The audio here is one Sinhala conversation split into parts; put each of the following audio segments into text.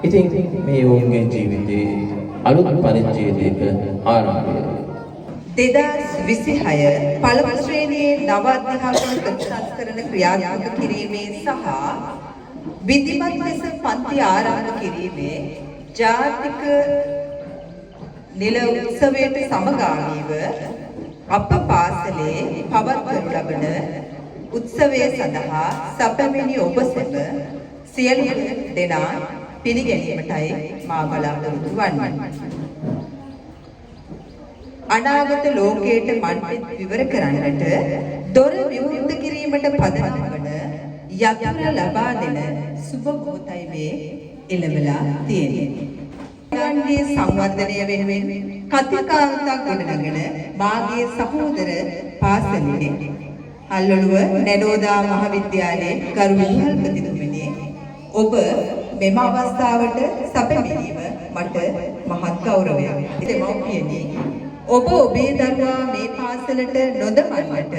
ඉතින් මේ ඔවුන්ගේ ජීවිතයේ අලුත් පරිච්ඡේදයක ආරම්භය 2026 පළමු ශ්‍රේණියේ නව අධ්‍යාපන ප්‍රතිසංස්කරණ ක්‍රියාත්මක කිරීමේ සහ විධිමත් ලෙස පන්ති ආරම්භ කිරීමේ ජාතික නිල උත්සවයට සමගාමීව අප පාසලේ පවත්වනු ලබන උත්සවය සඳහා සැපැමිණි ඔබ සැම සියලු දෙනා පිළිගැනීමටයි මා බලාපොරොත්තු වන්නේ. අනාගත ලෝකයට මන්පිට විවර කරන්නට දොර විවෘත කිරීමට පදනම් වන යතුර ලබා දෙන සුබ මොහොතයි මේ එළවලා තියෙන්නේ. ගන්නේ සංවර්ධනය වෙනුවෙන් කතිකාවතක් ගොඩනගන මාගේ සහෝදර පාසලේ අල්ලුව නැඩෝදා මහාවිද්‍යාලයේ ගරු විහල්පතිතුමනි ඔබ මෙම අවස්ථාවට සැපෙමීම මට මහත් ගෞරවයක්. දෙමව්පියනි ඔබ ඔබේ දරුවා මේ පාසලට නොදමන්නට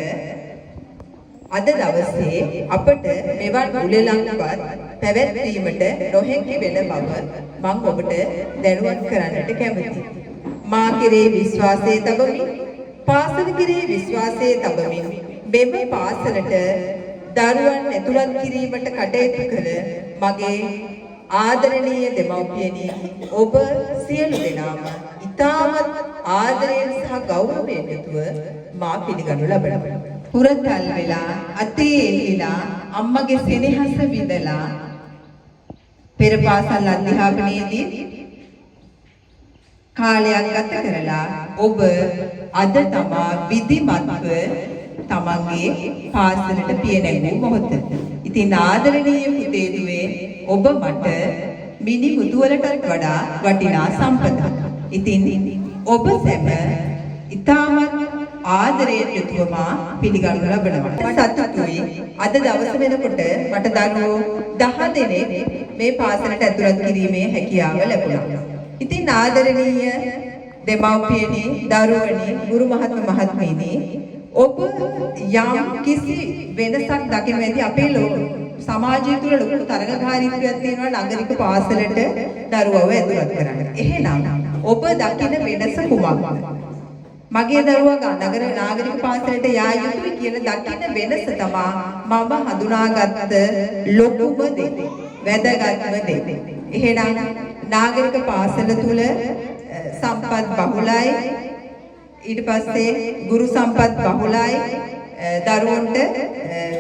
අද දවසේ අපට මෙවන් උළෙලක්වත් පැවැත්වීමට නොහැකි වෙන බව මම ඔබට දැනුවත් කරන්නට කැමැතියි. මා කෙරේ විශ්වාසය තබමින් පාසල කෙරේ විශ්වාසය තබමින් මෙම පාසලට දරුවන් ඇතුළත් කිරීමට කටයුතු කළ මගේ ආදරණීය දෙමව්පියනි ඔබ සියලු දෙනාම ඉතාමත් ආදරයෙන් සහ ගෞරවයෙන් යුතුව මා පිළිගනු ලබනවා. පුරතල් වෙලා අතේ එල්ලිලා අම්මගේ සෙනෙහස විඳලා පෙර පාසල් අධ්‍යාපනයේදී කාලයක් ගත කරලා ඔබ අද තමා විධිමත්ව තමන්ගේ පාසලට පිය නැගූ මොහොත. ඉතින් ආදරණීය පුතේ දුවේ ඔබ මට මිනි මුතුවලටත් වඩා වටිනා සම්පතක්. ඉතින් ඔබ සැම ඉතාමත් ආදරයෙන් යුතුව මා පිළිගනු ලබනවා. සතුටුයි අද දවස වෙනකොට මට දරුවෝ 10 දෙනෙක් මේ පාසලට ඇතුළත් කිරීමේ හැකියාව ලැබුණා. ඉතින් ආදරණීය දෙමව්පියනි, දරුවනි, ගුරු මහත්ම මහත්මීනි ඔබ යම් කිසි වෙනසක් දකින්න ඇති අපේ සමාජය තුළ ලොකු තරගකාරීත්වයක් තියෙනවා නාගරික පාසලට දරුවව ඇතුළත් කරන්න. එහෙනම් ඔබ දකින වෙනස කුමක්ද? මගේ දරුවා නගර නාගරික පාසලට යා යුතුයි කියලා දකින වෙනස තමයි මම හඳුනාගත්ත ලොකුම දේ. වැදගත්ම දේ. එහෙනම් නාගරික පාසල තුළ සම්පත් බහුලයි. ඊට පස්සේ ගුරු සම්පත් බහුලයි. දරුවන්ට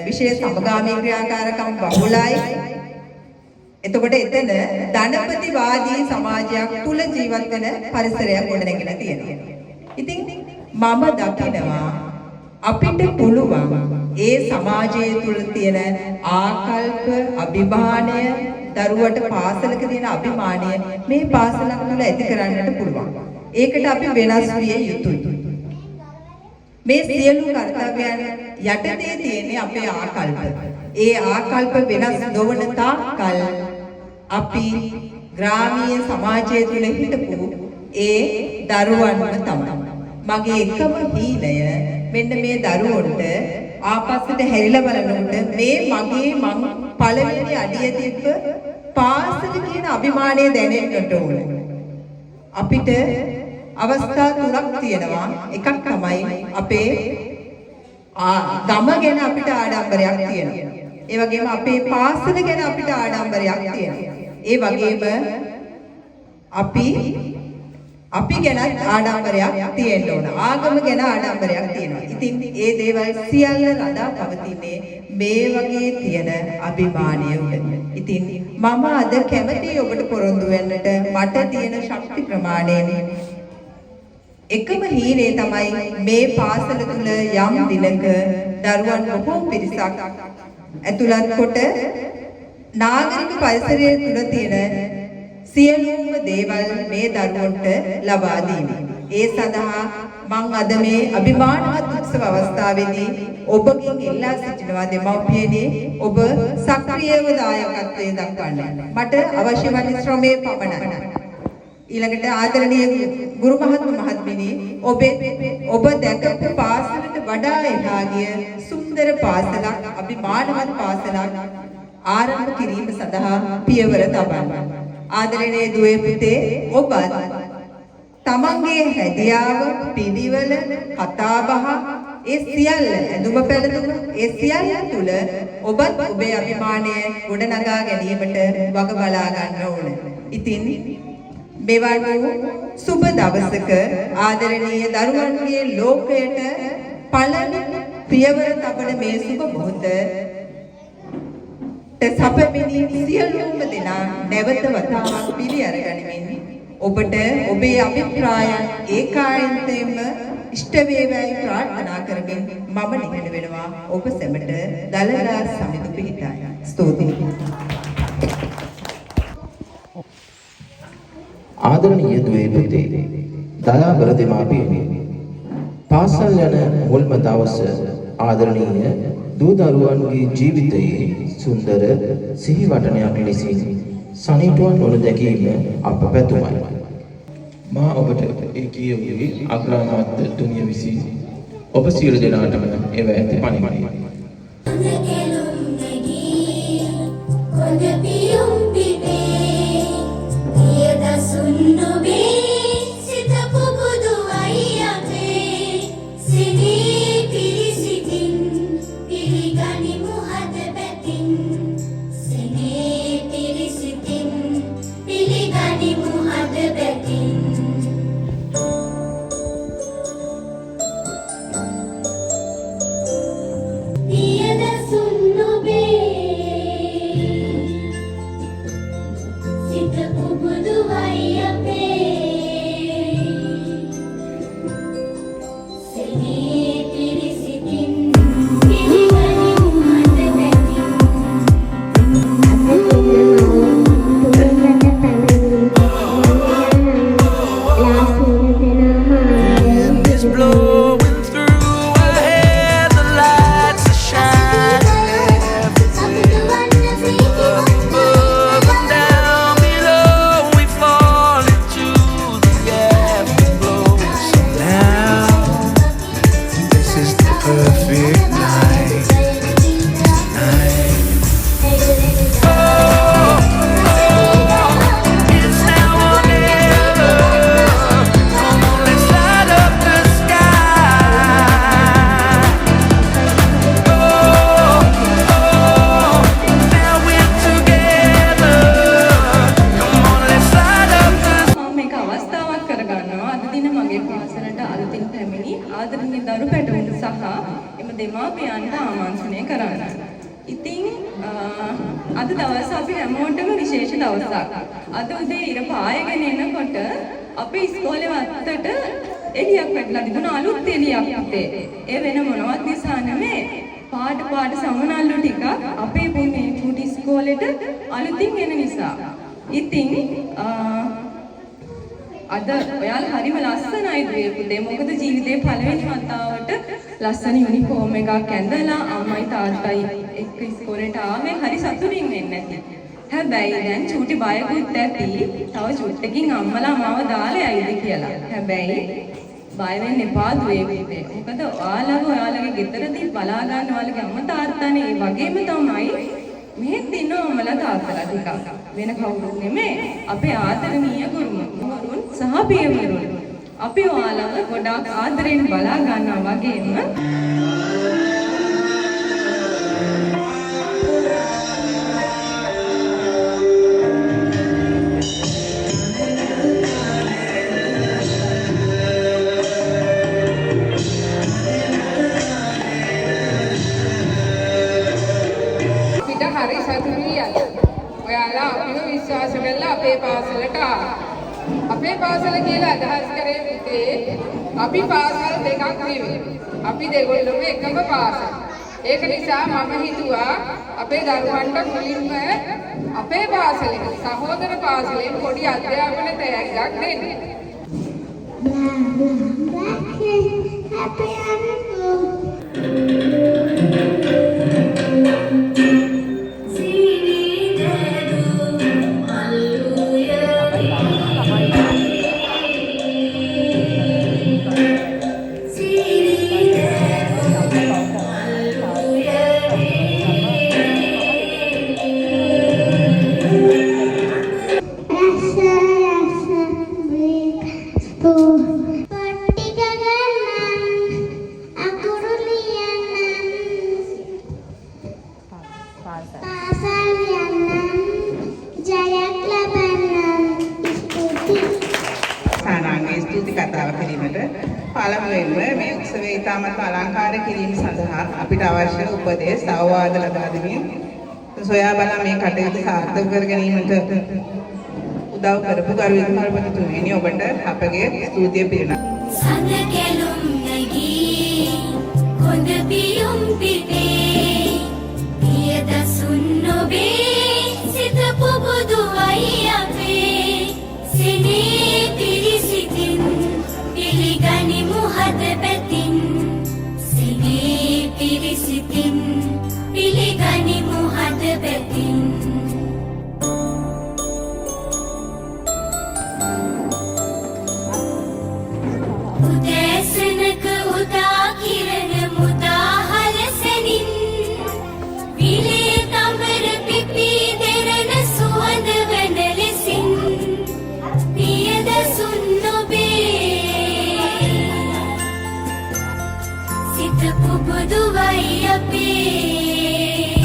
විශේෂ සමගාමී ක්‍රියාකාරකම් බහුලයි. එතකොට එතන ධනපතිවාදී සමාජයක් තුල ජීවත් වෙන පරිසරයක් ගොඩනැගිලා තියෙනවා. ඉතින් මම දකිනවා අපිට පුළුවන් ඒ සමාජයේ තුල තියෙන ආකල්ප අභිමානය දරුවට පාසලක තියෙන අභිමානය මේ පාසලක් තුල ඇති කරන්නට පුළුවන්. ඒකට අපි වෙනස් විය යුතුයි. මේ සියලු කර්තව්‍යයන් යටතේ තියෙන අපේ ආකල්ප. ඒ ආකල්ප වෙනස් නොවන තාක්කල් අපි ග්‍රාමීය සමාජය තුළ හිටපු ඒ දරුවන්ම තමයි. මගේ එකම හීනය මෙන්න මේ දරුවන්ට ආපස්සට හැරිලා බලනකොට මේ මගේ මං පළවෙනි අඩිය තිබ්බ පාසල කියන අභිමානය දැනෙන්නට ඕන. අපිට අවස්ථා තුනක් තියෙනවා. එකක් තමයි අපේ ගම ගැන අපිට ආඩම්බරයක් තියෙනවා. ඒ වගේම අපේ පාසල ගැන අපිට ආඩම්බරයක් තියෙනවා. ඒ වගේම අපි ගැන ආඩම්බරයක් තියෙන්න ඕන. ආගම ගැන ආඩම්බරයක් තියෙනවා. ඉතින් ඒ දේවල් සියල්ල රඳා පවතින්නේ මේ වගේ තියෙන අභිමානය උඩ. ඉතින් මම අද කැමතියි ඔබට පොරොන්දු වෙන්නට මට තියෙන ශක්ති ප්‍රමාණයෙන් එකම හීනේ තමයි මේ පාසල තුල යම් දිනක දරුවන් බොහෝ පිරිසක් ඇතුළත් කොට නාගරික පරිසරය තුල තියෙන සියලුම දේවල් මේ දරුවන්ට ලබා දීම. ඒ සඳහා මම අද මේ අභිමානවත් උත්සව අවස්ථාවේදී ඔබගෙන් ඉල්ලා සිටිනවා දෙමව්පියනි ඔබ සක්‍රියව දායකත්වයේ දක්වන්න. මට අවශ්‍ය වන ශ්‍රමයේ පමණයි. ඊළඟට ආදරණීය ගුරු මහත්ම මහත්මිනි ඔබ දැකපු පාසලට වඩා එහා ගිය සුන්දර පාසලක් අභිමානවත් පාසලක් ආරම්භ කිරීම සඳහා පියවර තබන්න. ආදරණීය දුවේ පුතේ ඔබත් තමන්ගේ හැදියාව පිළිවෙල කතාබහ ඒ සියල්ල ඇඳුම පැළඳුම ඒ සියල්ල තුල ඔබත් ඔබේ අභිමානය ගොඩනගා ගැනීමට වග බලා ගන්න ඕන. ඉතින් මෙවන් වූ සුබ දවසක ආදරණීය දරුවන්ගේ ලෝකයට පළමු පියවර තබන මේ සුබ මොහොත සපමිනි සියලුම දෙනා නැවත වතාවක් පිළි අරගනිමින් ඔබට ඔබේ අභිප්‍රායන් ඒකාන්තයෙන්ම ඉෂ්ට වේවායි ප්‍රාර්ථනා කරමින් මම නිහඬ වෙනවා ඔබ සැමට දලදා සමිඳු පිහිටයි. ස්තුතියි. ආදරණීය දුවේ පුතේ දයාබර දෙමාපියනි, පාසල් යන මුල්ම දවස ආදරණීය දූ දරුවන්ගේ ජීවිතයේ සුන්දර සිහිවටනයක් ලෙසින් සනිටුවන් වනු දැකීම අප පැතුමයි. මා ඔබට ඒ කියවුවේ අග්‍රාමාත්‍ය තුමිය විසින් ඔබ සියලු දෙනාටම එව ඇති පණිවිඩය. ආදරණීය දරු පැටවුන් සහ එම දෙමාපියන්ට ආමන්ත්‍රණය කරන්න. ඉතින් අද දවස අපි හැමෝටම විශේෂ දවසක්. අද උදේ ඉර පායගෙන එනකොට අපේ ඉස්කෝලේ වත්තට එළියක් වැටලා තිබුණා, අලුත් එළියක් පුතේ. ඒ වෙන මොනවත් නිසා නෙමෙයි. පාට සමනල්ලු ටිකක් අපේ මේ පුටි ඉස්කෝලේට අලුතින් එන නිසා. ඉතින් අද ඔයාලා හරිම ලස්සනයි දුවේ පුතේ. මොකද ජීවිතේ පළවෙනි වතාවට ලස්සන යුනිෆෝම් එකක් ඇඳලා අම්මයි තාත්තයි එක්ක ඉස්කෝලේට ආවේ. හරි සතුටින් වෙන්නේ නැති. හැබැයි දැන් චූටි බයකුත් ඇති. තව චුට්ටකින් අම්මලා මාව දාලා යයිද කියලා. හැබැයි බය වෙන්න එපා දුවේ පුතේ. මොකද ඔයාලගේ ගෙදරදී බලා ගන්න ඔයාලගේ අම්මා තාත්තානේ ඒ වගේම තමයි මෙහෙත් ඉන්න අම්මලා තාත්තලා ටිකක්. වෙන කවුරුත් නෙමෙයි. අපේ ආදරණීය ගුරුවරුන් සහ පියවරුන්. අපි ඔයාලව ගොඩාක් ආදරෙන් බලා ගන්නවා වගේම විශ්වාස කරලා අපේ පාසලට අපේ පාසල කියලා අදහස් කරේ පුතේ අපි පාසල් දෙකක් නෙවෙයි. අපි දෙගොල්ලම එකම පාසල. ඒක නිසා මම හිතුවා අපේ දරුවන්ට මුලින්ම අපේ පාසලේ සහෝදර පාසලෙන් පොඩි අධ්‍යාපන තෑග්ගක් දෙන්න. ඉතාමත් අලංකාර කිරීම සඳහා අපිට අවශ්‍ය උපදෙස් අවවාද ලබා දෙමින් සොයා බලා මේ කටයුතු සාර්ථක කර ගැනීමට උදව් කරපු ගරු විදුහල්පතිතුමනි ඔබට අපගේ ස්තුතිය පිරිනමනවා. සඳ කැලුම් නැගී හොඳ පියුම් පිපේ පියදසුන් නොබේ සිත පුබුදුවයි අපේ සිනේ පිරිසිතින් පිළිගනිමු හද පැතින් සිනේ පිරිසිතින් පිළිගනිමු හද පැතින් උදෑසනක උදා කිරණ මුදා හලසනින් විලේ තඹර පිපි දෙරණ සුවඳ වන ලෙසින් පියදසුන් නොබේ සිත පුබුදුවයි අපේ